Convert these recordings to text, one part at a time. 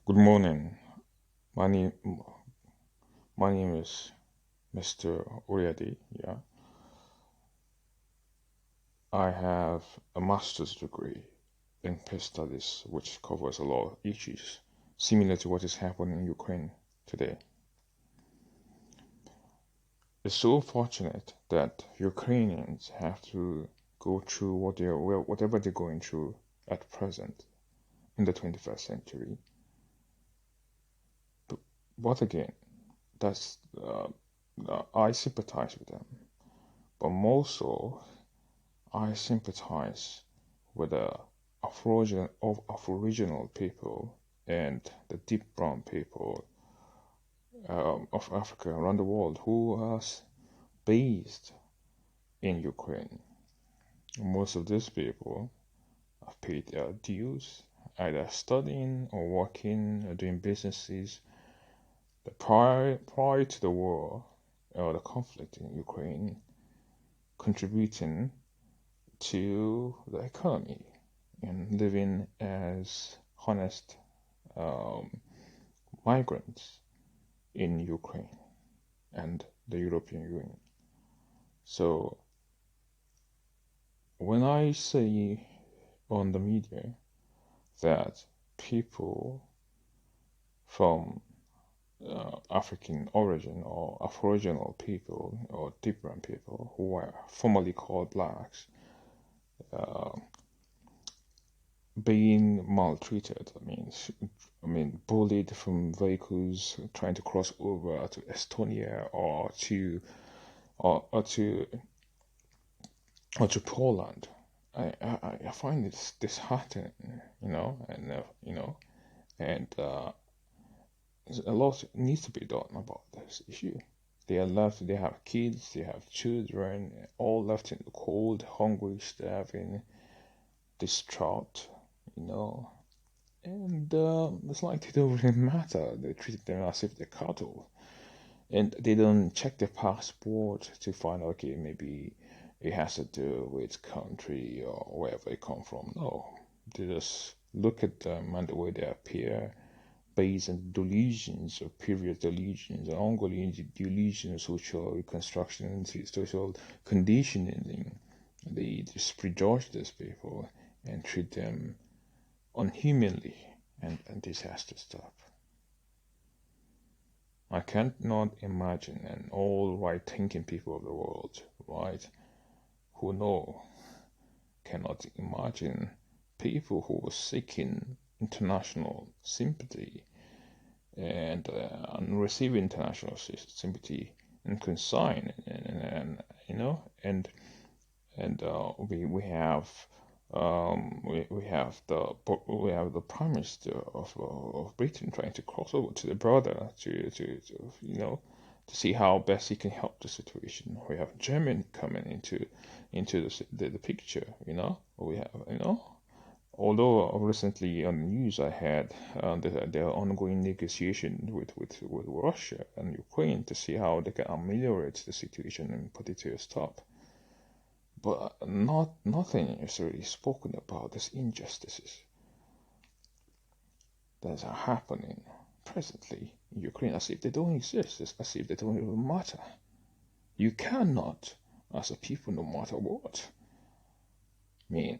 Good morning. My name, my name is Mr. Uriadi. Yeah, I have a master's degree in peace studies, which covers a lot of issues similar to what is happening in Ukraine today. It's so fortunate that Ukrainians have to go through whatever they're going through at present in the 21st century. But again, that's I sympathize with them, but more so I sympathize with the Afroriginal people and the deep brown people of Africa around the world who are based in Ukraine. Most of these people have paid their dues, either studying or working or doing businesses. But prior to the war or the conflict in Ukraine, contributing to the economy and living as honest um, migrants in Ukraine and the European Union. So when I say on the media that people from African origin or Afroriginal people or deep brown people who were formerly called blacks uh, being maltreated. I mean, bullied from vehicles trying to cross over to Estonia or, or to or to Poland. I find this disheartening, and a lot needs to be done about this issue. They are left. They have kids. They have children, all left in the cold, hungry, starving, distraught. You know, and it's like they don't really matter. They treat them as if they're cattle, and they don't check their passport to find okay, maybe it has to do with country or wherever they come from. No, they just look at them and the way they appear based on delusions or previous delusions and ongoing delusions, social reconstruction, social conditioning. They just prejudge these people and treat them unhumanly, and this has to stop. I can't not imagine, and all right thinking people of the world, right, who know, cannot imagine people who were seeking international sympathy and receive international sympathy and consign, and you know, and we have the Prime Minister of Britain trying to cross over to the border to to see how best he can help the situation. We have Germany coming into the picture. We have although recently on the news I had there are ongoing negotiations with Russia and Ukraine to see how they can ameliorate the situation and put it to a stop. But nothing is really spoken about these injustices that are happening presently in Ukraine as if they don't exist, as if they don't even matter. You cannot, as a people, no matter what, mean,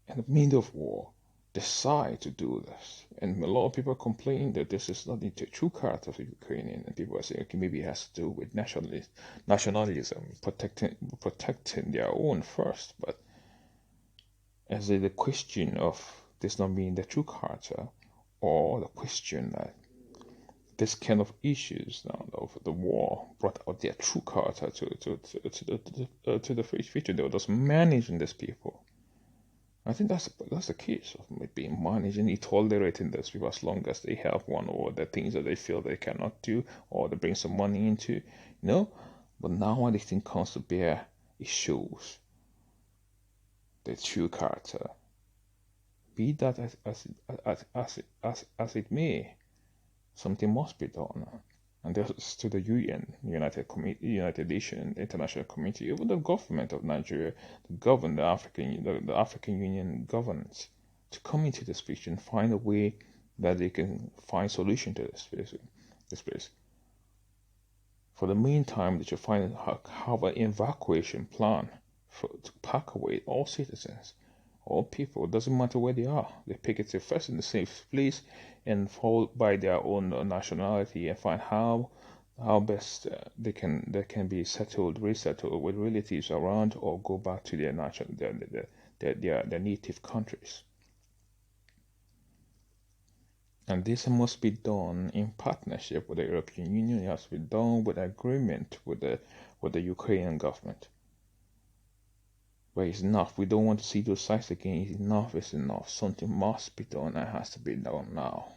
in the middle of war, decide to do this. And a lot of people complain that this is not the true character of the Ukrainian, and people are saying, okay, maybe it has to do with nationalism, protecting their own first. But is it a question of this not being the true character, or the question that this kind of issues now of the war brought out their true character to the future? They were just managing these people. I think that's the case of maybe managing it, tolerating those people as long as they have one or the things that they feel they cannot do or they bring some money into, But now when the thing comes to bear, it shows the true character. Be that as it may, something must be done. And this to the UN, United Nations, international community, even the government of Nigeria, the African Union governance, to come into this picture and find a way that they can find solution to this place. For the meantime, they should have an evacuation plan to pack away all citizens, all people. It doesn't matter where they are. They pick it first in the safe place, and followed by their own nationality, and find how best they can be resettled with relatives around, or go back to their their native countries. And this must be done in partnership with the European Union. It has to be done with agreement with the Ukrainian government. But it's enough. We don't want to see those sites again. Enough is enough. Something must be done, and has to be done now.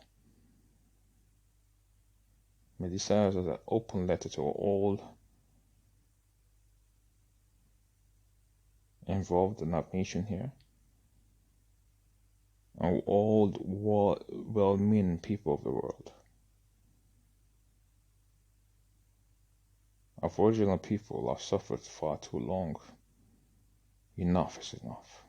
May this serve as an open letter to all involved in our nation here, and all well-meaning people of the world. Aboriginal people have suffered far too long. Enough is enough.